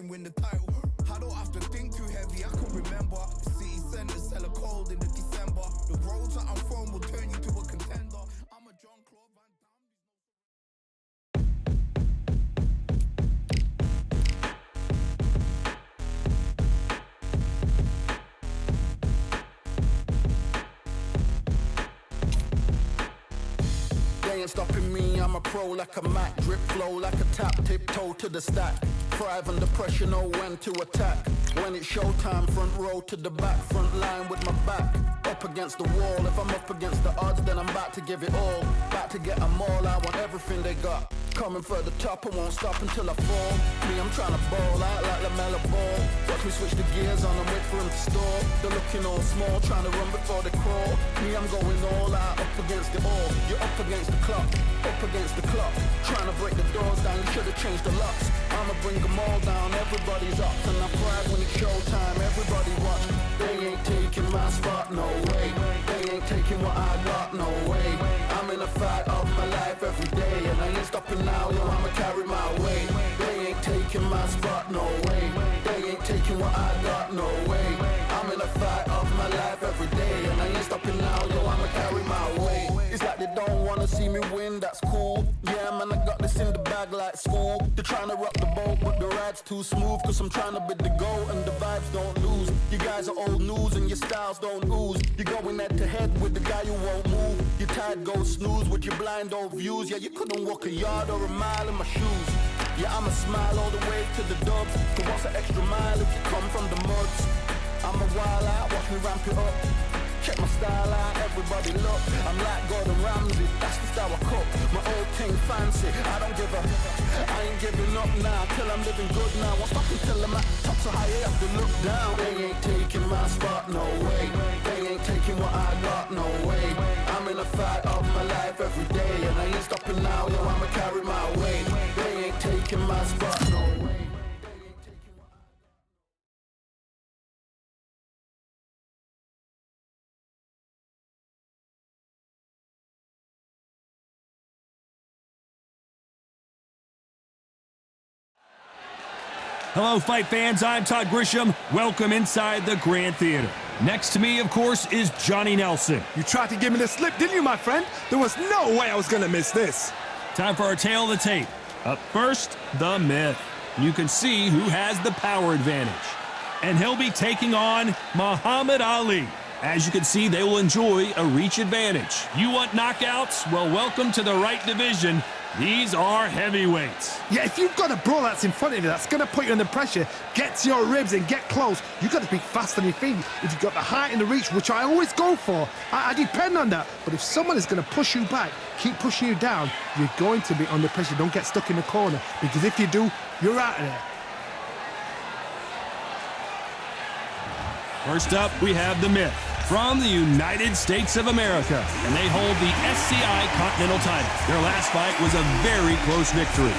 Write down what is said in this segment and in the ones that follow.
him win the title. I don't have to think too heavy, I can remember. The city centers hella cold in the December. The roads that I'm from will turn you to a contender. I'm a John Claude Van Damme. They ain't stopping me, I'm a pro like a Mac. Drip flow like a tap, tiptoe to the stack. Thrive under pressure, know when to attack. When it's showtime, front row to the back. Front line with my back up against the wall. If I'm up against the odds, then I'm about to give it all. About to get them all, I want everything they got. Coming for the top, I won't stop until I fall. Me, I'm trying to ball out like LaMelo Ball. Watch me switch the gears on and wait for him to stall. They're looking all small, trying to run before they crawl. Me, I'm going all out, up against it all. You're up against the clock, up against the clock. Trying to break the doors down, you should have changed the locks. I'ma bring them all down, everybody's up. And I thrive when it's showtime, everybody watch. They ain't taking my spot, no way. They ain't taking what I got, no way. I'm in a fight of my life every day, and I ain't stopping now, yo, I'ma carry my weight. They ain't taking my spot, no way. They ain't taking what I got, no way. I'm in a fight of my life every day, and I ain't stopping now, yo, I'ma carry my weight. It's like they don't wanna see me win, that's cool. Yeah, man, I got this in the bag like school. They're trying to rock the boat, but the ride's too smooth. Cause I'm trying to bid the goal, and the vibes don't lose. You guys are old news, and your styles don't ooze. You're going head to head with the guy who won't move. Your tide goes snooze with your blind old views. Yeah, you couldn't walk a yard or a mile in my shoes. Yeah, I'ma smile all the way to the dubs. Cause what's an extra mile if you come from the muds? I'm a wild out, watch me ramp it up. Check my style out, everybody look. I'm like Gordon Ramsay, that's the style I cook. My old thing fancy, I don't give a. I ain't giving up now, till I'm living good now. Won't stop until I'm at the top, so high I have to look down. They ain't taking my spot, no way. They ain't taking what I got, no way. I'm in a fight of my life every day, and I ain't stopping now, yo, I'ma carry my weight. They ain't taking my spot, no way. Hello, fight fans. I'm Todd Grisham. Welcome inside the Grand Theater. Next to me, of course, is Johnny Nelson. You tried to give me the slip, didn't you, my friend? There was no way I was going to miss this. Time for our tale of the tape. Up first, the myth. You can see who has the power advantage. And he'll be taking on Muhammad Ali. As you can see, they will enjoy a reach advantage. You want knockouts? Well, welcome to the right division. These are heavyweights. Yeah, if you've got a brawl that's in front of you that's going to put you under pressure, get to your ribs and get close, you've got to be fast on your feet. If you've got the height and the reach, which I always go for, I depend on that. But if someone is going to push you back, keep pushing you down, you're going to be under pressure. Don't get stuck in the corner, because if you do, you're out of there. First up, we have the myth. From the United States of America, and they hold the SCI Continental title. Their last fight was a very close victory.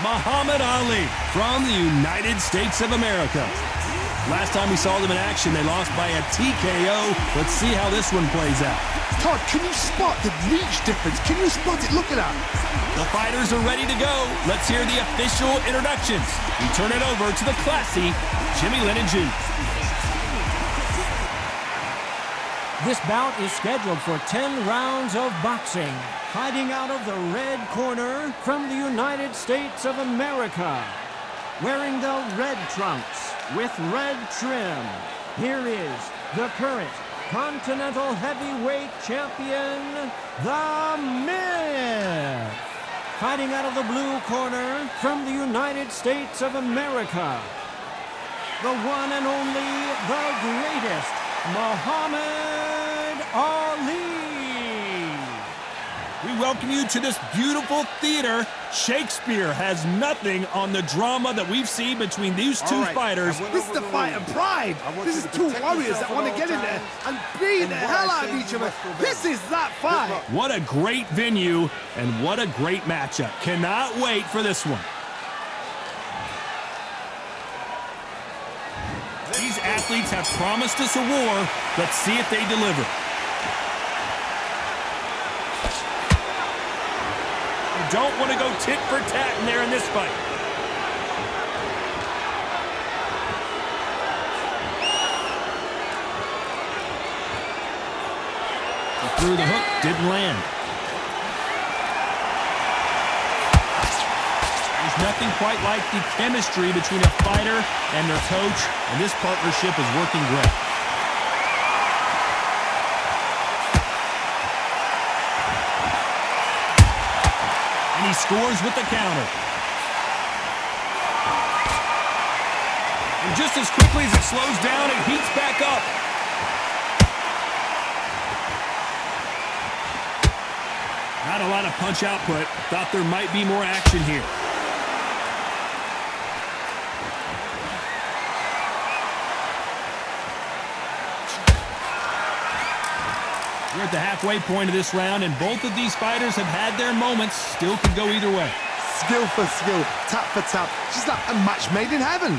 Muhammad Ali from the United States of America. Last time we saw them in action, they lost by a TKO. Let's see how this one plays out. Todd, can you spot the reach difference? Can you spot it? Look at that. The fighters are ready to go. Let's hear the official introductions. We turn it over to the classy Jimmy Lennon Jr. This bout is scheduled for 10 rounds of boxing. Fighting out of the red corner from the United States of America. Wearing the red trunks with red trim, here is the current Continental Heavyweight Champion, The Myth. Fighting out of the blue corner from the United States of America, the one and only, the greatest, Muhammad Ali. We welcome you to this beautiful theater. Shakespeare has nothing on the drama that we've seen between these two fighters. This is the fight of pride. This is two warriors that want to get in there and beat the hell out of each other. This is that fight. What a great venue and what a great matchup. Cannot wait for this one. These athletes have promised us a war. Let's see if they deliver. You don't want to go tit for tat in there in this fight. He threw the hook, didn't land. There's nothing quite like the chemistry between a fighter and their coach, and this partnership is working great. And he scores with the counter. And just as quickly as it slows down, it heats back up. Not a lot of punch output. Thought there might be more action here. We're at the halfway point of this round, and both of these fighters have had their moments. Still could go either way. Skill for skill, tap for tap. Just like a match made in heaven.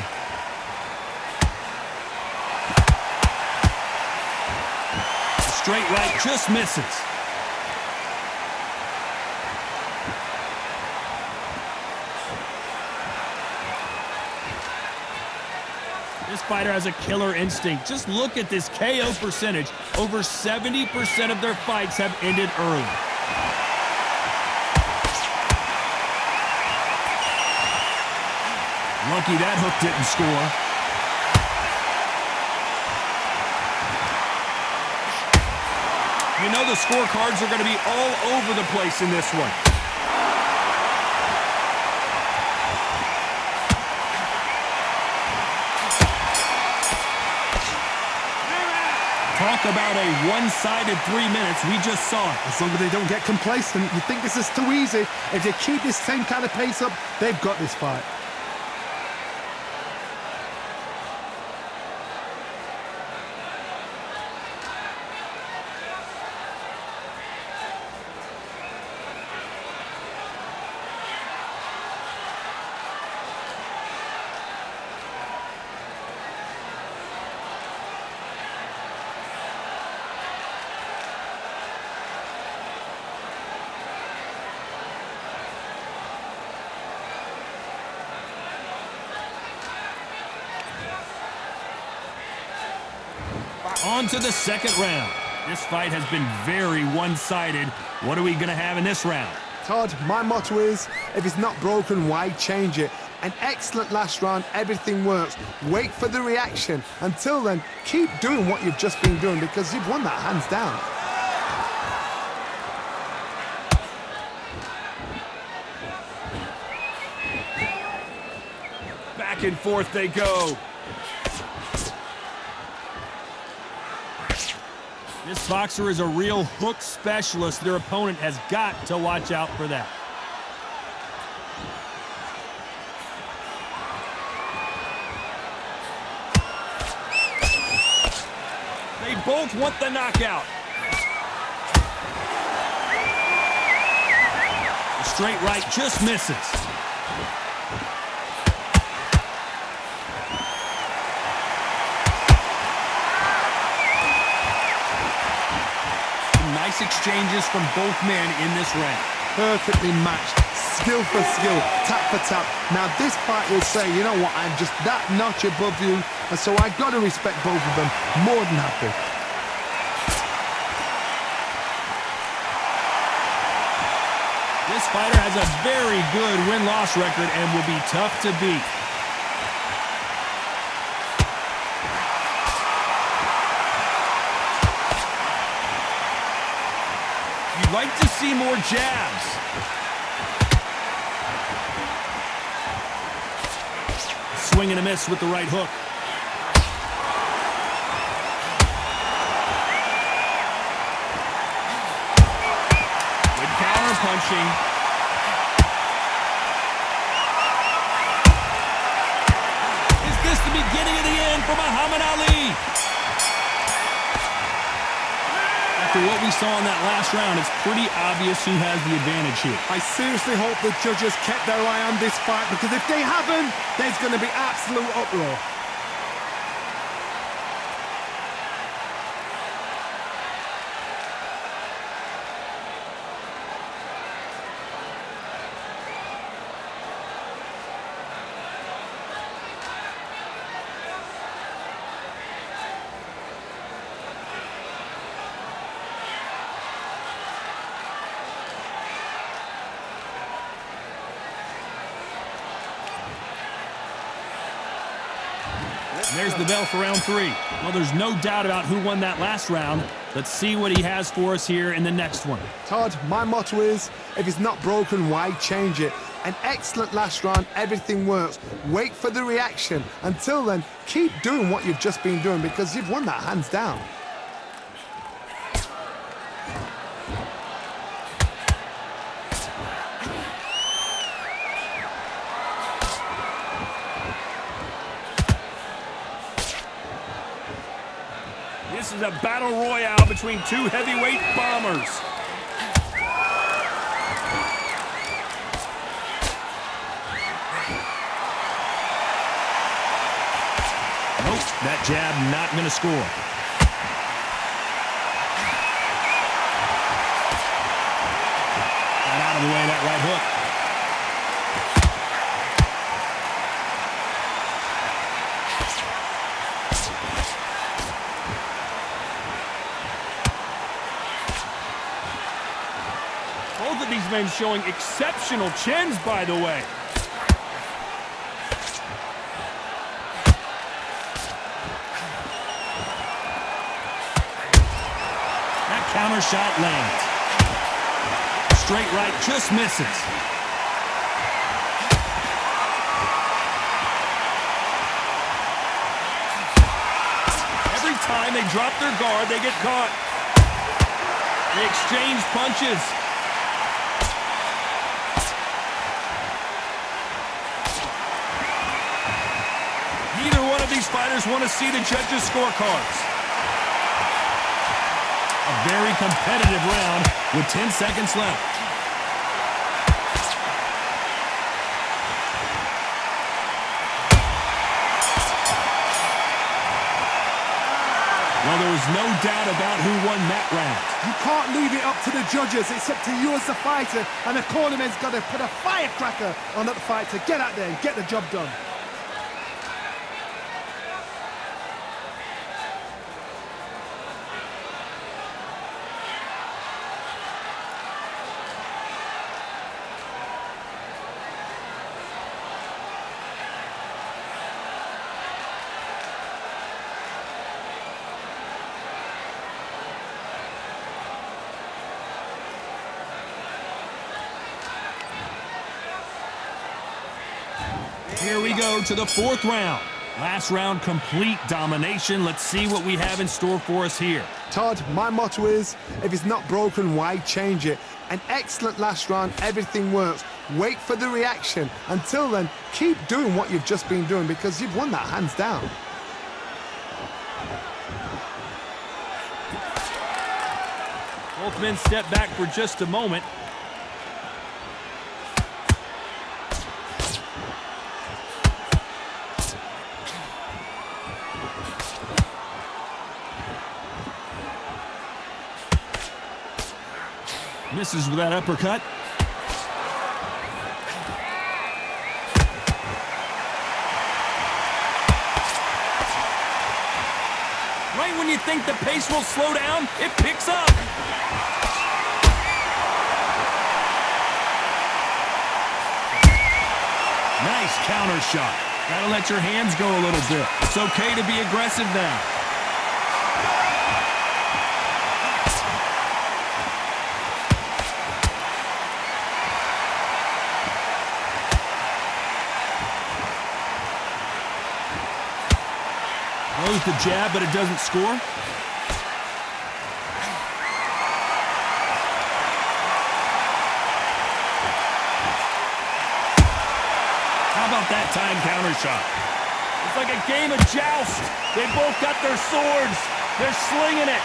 Straight right just misses. This fighter has a killer instinct. Just look at this KO percentage. Over 70% of their fights have ended early. Lucky that hook didn't score. You know the scorecards are going to be all over the place in this one. Talk about a one-sided 3 minutes. We just saw it. As long as they don't get complacent, you think this is too easy. If they keep this same kind of pace up, they've got this fight. On to the second round. This fight has been very one-sided. What are we going to have in this round? Todd, my motto is, if it's not broken, why change it? An excellent last round, everything works. Wait for the reaction. Until then, keep doing what you've just been doing because you've won that hands down. Back and forth they go. This boxer is a real hook specialist. Their opponent has got to watch out for that. They both want the knockout. The straight right just misses. Nice exchanges from both men in this round. Perfectly matched, skill for skill, tap for tap. Now this fight will say, you know what, I'm just that notch above you, and so I got to respect both of them. More than happy. This fighter has a very good win-loss record and will be tough to beat. You'd like to see more jabs. Swing and a miss with the right hook. Good counter punching. Is this the beginning of the end for Muhammad Ali? After what we saw in that last round, it's pretty obvious who has the advantage here. I seriously hope the judges kept their eye on this fight because if they haven't, there's going to be absolute uproar. There's the bell for round 3. Well, there's no doubt about who won that last round. Let's see what he has for us here in the next one. Todd, my motto is, if it's not broken, why change it? An excellent last round, everything works. Wait for the reaction. Until then, keep doing what you've just been doing because you've won that hands down. This is a battle royale between two heavyweight bombers. Nope, that jab not going to score. Got out of the way of that right hook. Both of these men showing exceptional chins, by the way. That counter shot lands. Straight right just misses. Every time they drop their guard, they get caught. They exchange punches. Neither one of these fighters want to see the judges' scorecards. A very competitive round with 10 seconds left. Well, there was no doubt about who won that round. You can't leave it up to the judges. It's up to you as the fighter, and the cornerman's got to put a firecracker on that fight to get out there and get the job done. Here we go to the 4th round. Last round, complete domination. Let's see what we have in store for us here. Todd, my motto is, if it's not broken, why change it? An excellent last round, everything works. Wait for the reaction. Until then, keep doing what you've just been doing because you've won that hands down. Both men step back for just a moment. Misses with that uppercut. Right when you think the pace will slow down, it picks up. Nice counter shot. Gotta let your hands go a little bit. It's okay to be aggressive now. Throws the jab, but it doesn't score. How about that time counter shot? It's like a game of joust. They both got their swords. They're slinging it.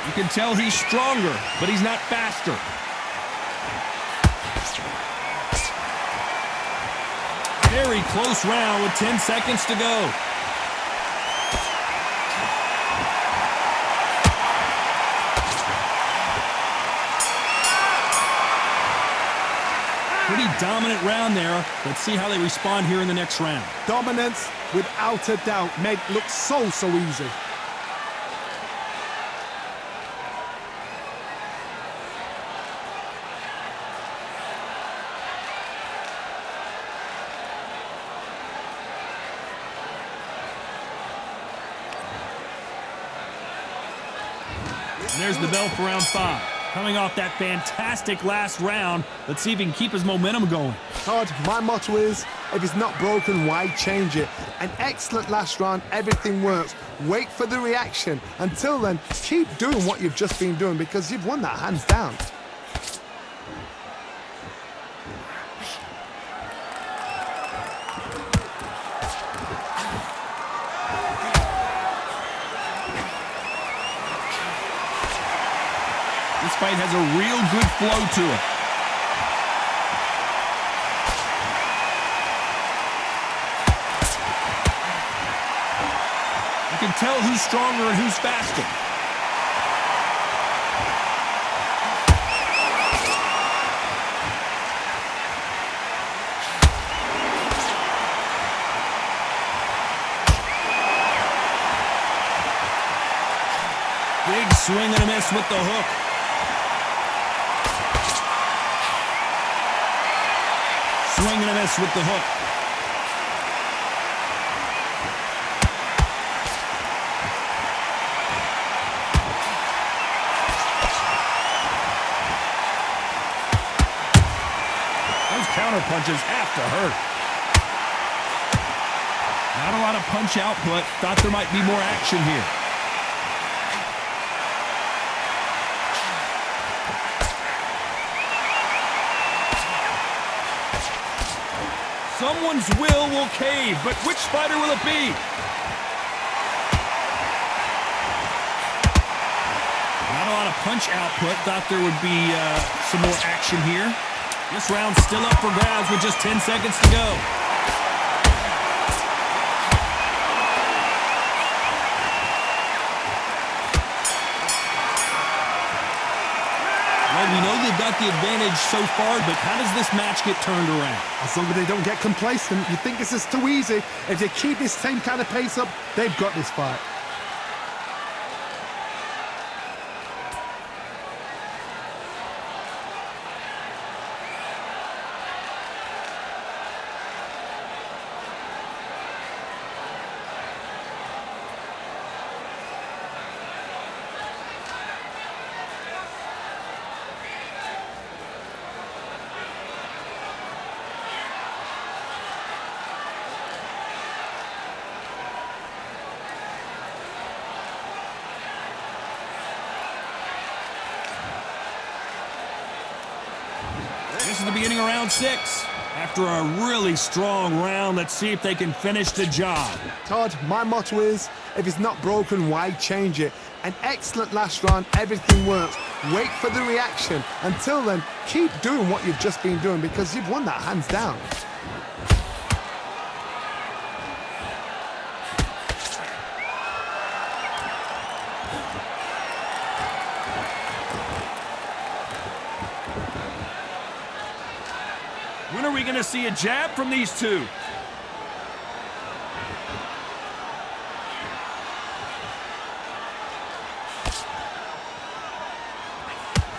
You can tell he's stronger, but he's not faster. Very close round with 10 seconds to go. Pretty dominant round there. Let's see how they respond here in the next round. Dominance, without a doubt, made look so easy. And there's the bell for round 5. Coming off that fantastic last round, let's see if he can keep his momentum going. Todd, my motto is, if it's not broken, why change it? An excellent last round, everything works. Wait for the reaction. Until then, keep doing what you've just been doing because you've won that hands down. This fight has a real good flow to it. You can tell who's stronger and who's faster. Big swing and a miss with the hook. Swing and a miss with the hook. Those counter punches have to hurt. Not a lot of punch output. Thought there might be more action here. Someone's will cave, but which fighter will it be? Not a lot of punch output. Thought there would be some more action here. This round's still up for grabs with just 10 seconds to go. Well, we know they've got the advantage so far, but how does this match get turned around? As long as they don't get complacent, you think this is too easy. If they keep this same kind of pace up, they've got this fight. This is the beginning of round 6. After a really strong round, let's see if they can finish the job. Todd, my motto is, if it's not broken, why change it? An excellent last round, everything works. Wait for the reaction. Until then, keep doing what you've just been doing because you've won that hands down. When are we going to see a jab from these two?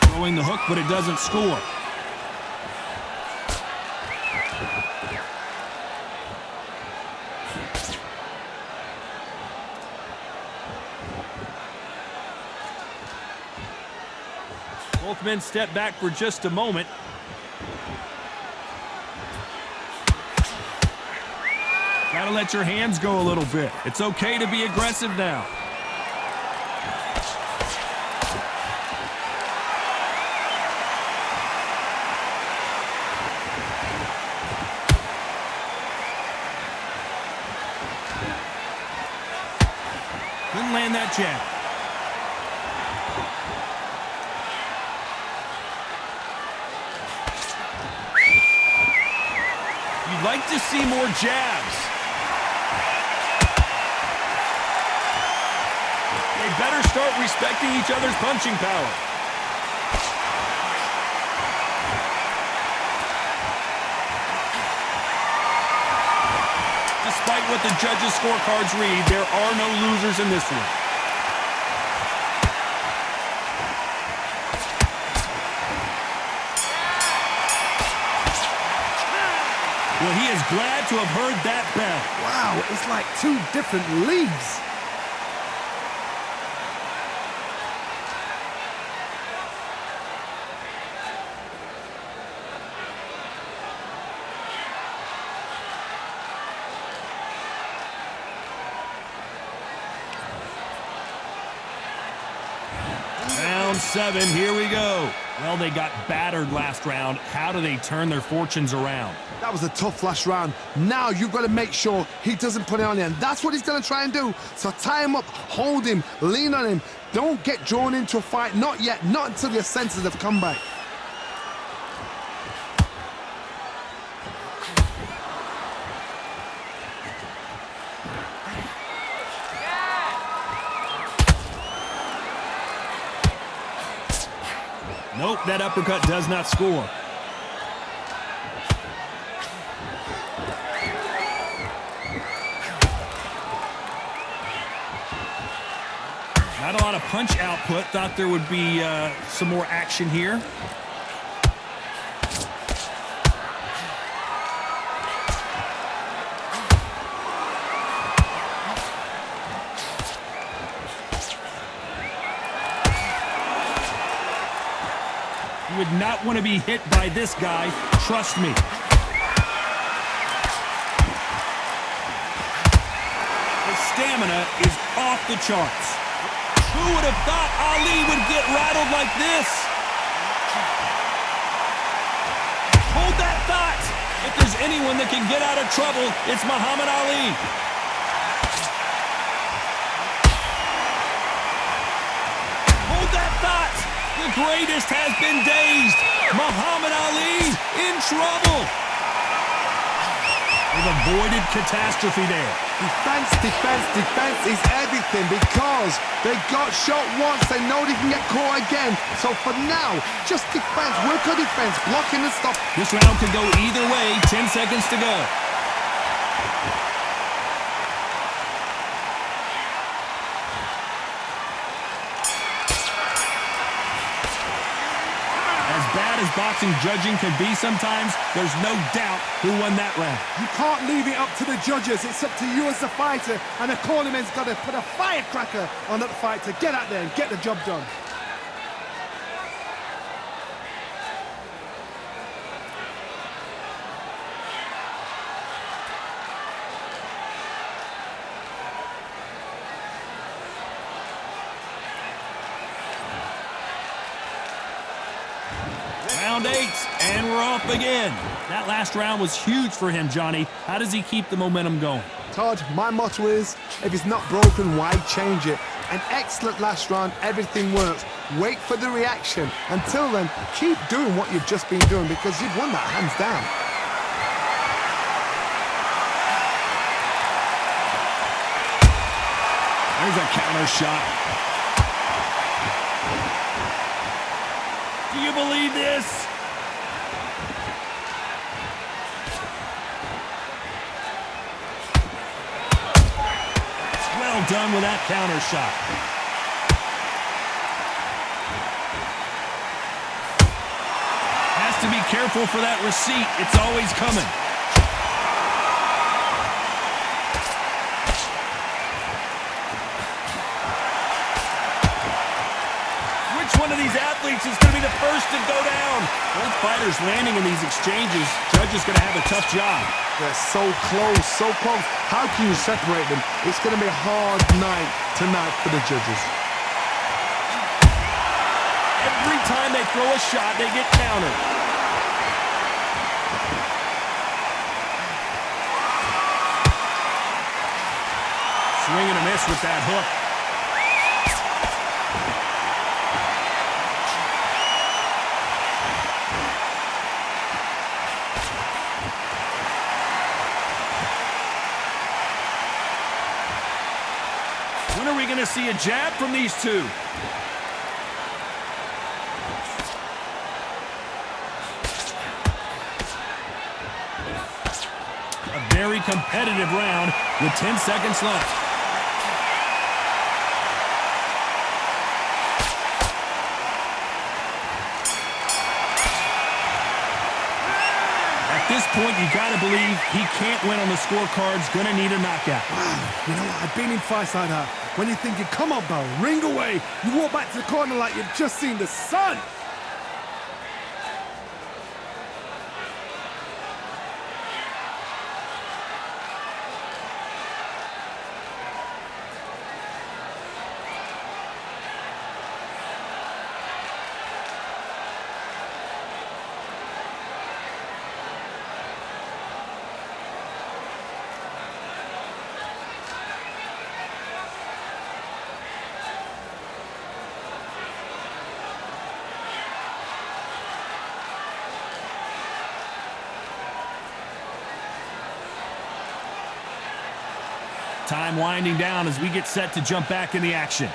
Throwing the hook, but it doesn't score. Both men step back for just a moment. Gotta let your hands go a little bit. It's okay to be aggressive now. Couldn't land that jab. You'd like to see more jabs. They better start respecting each other's punching power. Despite what the judges' scorecards read, there are no losers in this one. Well, he is glad to have heard that bell. Wow, it's like two different leagues. Round 7, here we go. Well, they got battered last round. How do they turn their fortunes around? That was a tough last round. Now you've got to make sure he doesn't put it on you, and that's what he's going to try and do. So tie him up, hold him, lean on him. Don't get drawn into a fight. Not yet. Not until your senses have come back. Nope, that uppercut does not score. Not a lot of punch output. Thought there would be some more action here. You would not want to be hit by this guy. Trust me. His stamina is off the charts. Who would have thought Ali would get rattled like this? Hold that thought. If there's anyone that can get out of trouble, it's Muhammad Ali. Hold that thought. The greatest has been dazed. Muhammad Ali in trouble. They've avoided catastrophe there. Defense, defense, defense is everything because they got shot once. They know they can get caught again. So for now, just defense, work on defense, blocking and stop. This round could go either way. 10 seconds to go. As boxing judging can be sometimes, there's no doubt who won that round. You can't leave it up to the judges. It's up to you as the fighter, and the cornerman's got to put a firecracker on that fight to get out there and get the job done. Round 8, and we're off again. That last round was huge for him, Johnny. How does he keep the momentum going? Todd, my motto is, if it's not broken, why change it? An excellent last round, everything works. Wait for the reaction. Until then, keep doing what you've just been doing because you've won that hands down. There's a counter shot. Do you believe this? Well done with that counter shot. Has to be careful for that receipt. It's always coming. One of these athletes is going to be the first to go down. Both fighters landing in these exchanges. Judge is going to have a tough job. They're so close, so close. How can you separate them? It's going to be a hard night tonight for the judges. Every time they throw a shot, they get countered. Swing and a miss with that hook. When are we going to see a jab from these two? A very competitive round with 10 seconds left. At this point, you got to believe he can't win on the scorecards. Going to need a knockout. Wow, you know what? I've been in fights like that. When you're thinking, come on, bro, ring away. You walk back to the corner like you've just seen the sun. Time winding down as we get set to jump back in the action.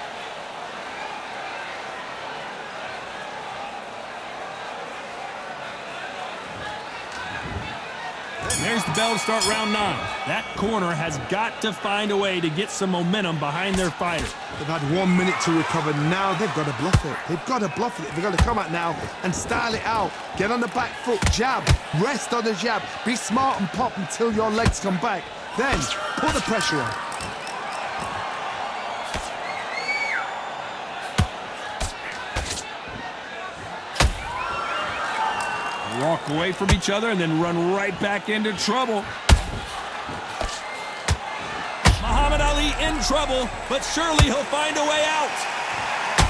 There's the bell to start round 9. That corner has got to find a way to get some momentum behind their fighter. They've had 1 minute to recover. Now they've got to bluff it. They've got to bluff it. They've got to come out now and style it out. Get on the back foot, jab, rest on the jab. Be smart and pop until your legs come back. Then put the pressure on. Walk away from each other and then run right back into trouble. Muhammad Ali in trouble, but surely he'll find a way out.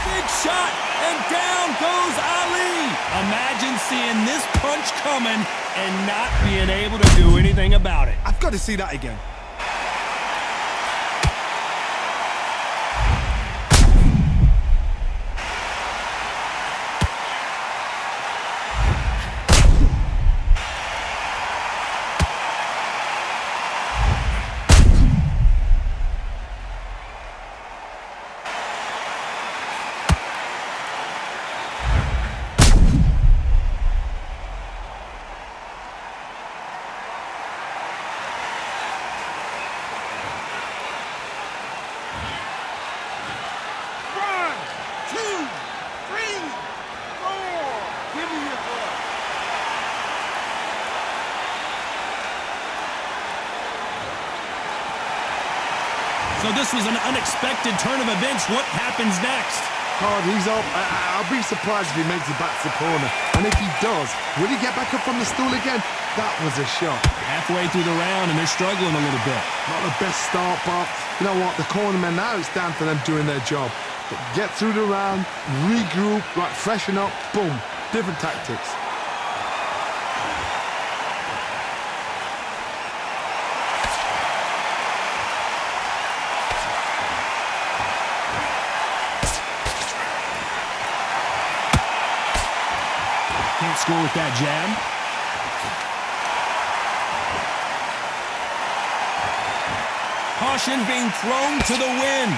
Big shot, and down goes Ali. Imagine seeing this punch coming and not being able to do anything about it. I've got to see that again. So this was an unexpected turn of events. What happens next? God, he's up. I'll be surprised if he makes it back to the corner. And if he does, will he get back up from the stool again? That was a shot. Halfway through the round, and they're struggling a little bit. Not the best start, but you know what? The cornermen, now it's down for them doing their job. But get through the round, regroup, right, freshen up, boom. Different tactics. Can't score with that jab. Caution being thrown to the wind.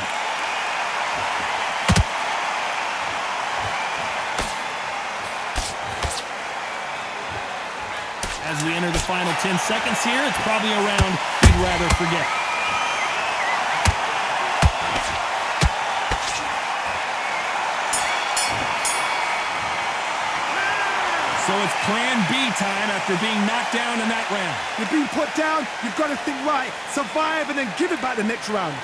As we enter the final 10 seconds here, it's probably a round we'd rather forget. So it's plan B time after being knocked down in that round. You're being put down, you've got to think right, survive, and then give it back the next round.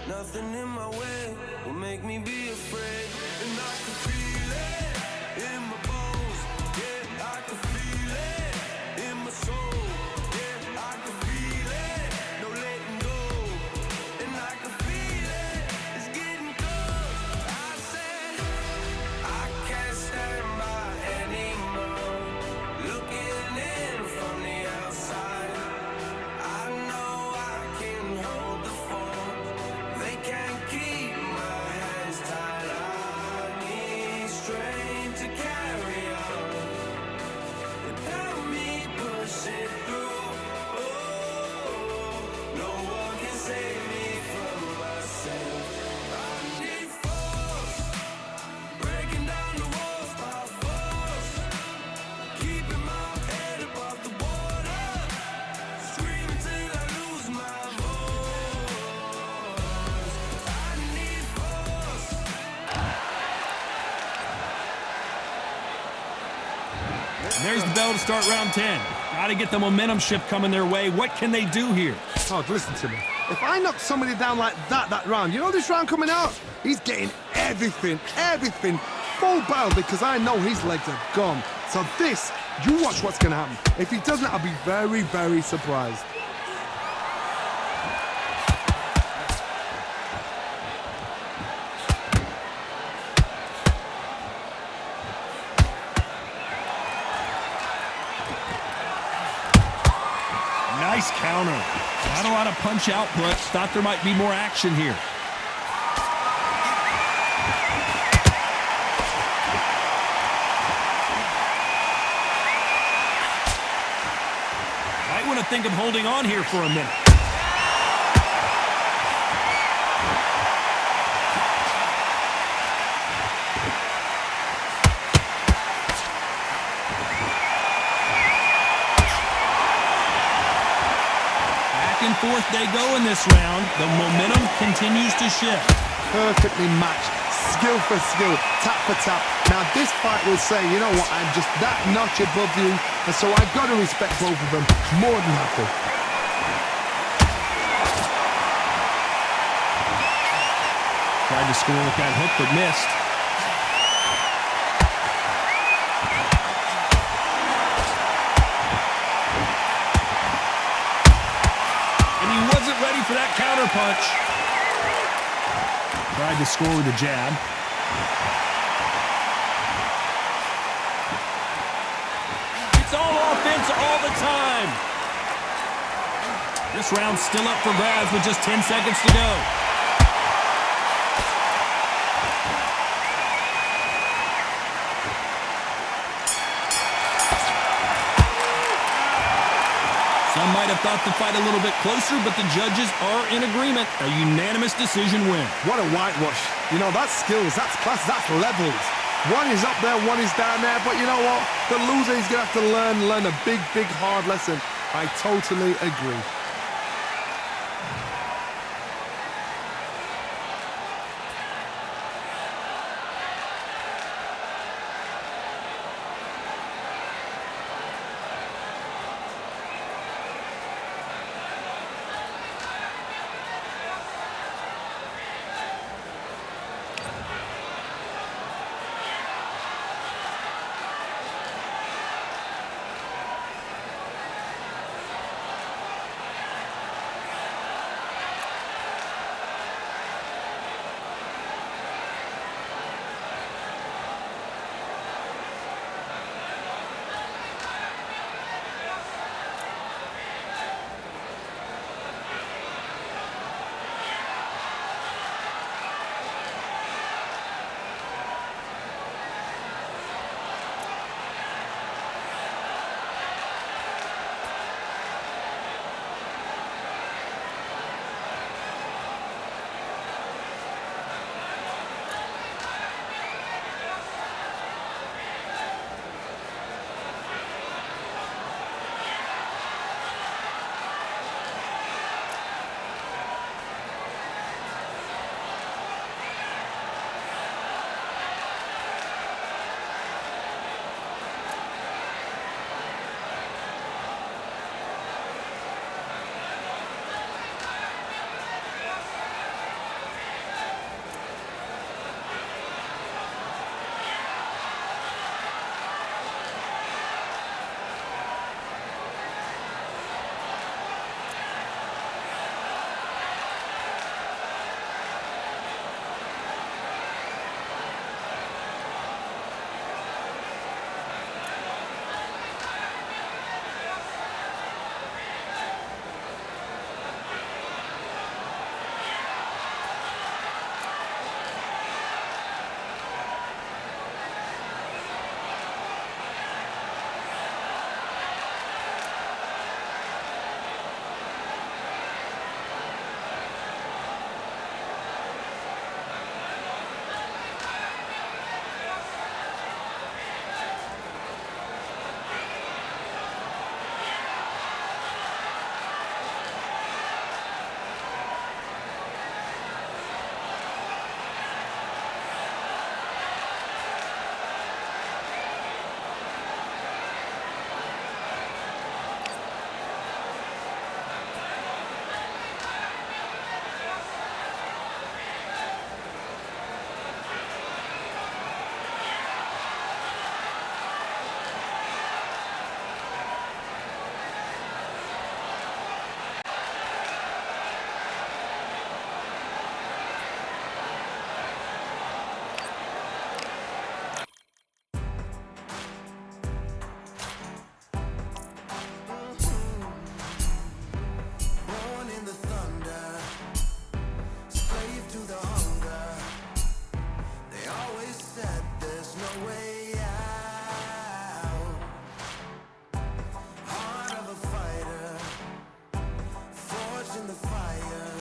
Nothing in my way will make me be afraid. And I can feel it in my bones. Yeah, I can feel it in my soul. Yeah, I can feel it. No There's the bell to start round 10. Got to get the momentum shift coming their way. What can they do here? Oh, listen to me. If I knock somebody down like that round, you know this round coming out? He's getting everything, full barrel because I know his legs are gone. So this, you watch what's going to happen. If he doesn't, I'll be very, very surprised. Nice counter. Not a lot of punch output. Thought there might be more action here. Might want to think of holding on here for a minute. And forth they go in this round. The momentum continues to shift. Perfectly matched, skill for skill, tap for tap. Now this fight will say, you know what, I'm just that notch above you, and so I've got to respect both of them. More than happy. Tried to score with that hook, but missed. Ready for that counter punch. Tried to score with a jab. It's all offense all the time. This round's still up for grabs with just 10 seconds to go. Some might have thought the fight a little bit closer, but the judges are in agreement. A unanimous decision win. What a whitewash. You know, that's skills, that's class, that's levels. One is up there, one is down there, but you know what? The loser is going to have to learn a big, hard lesson. I totally agree.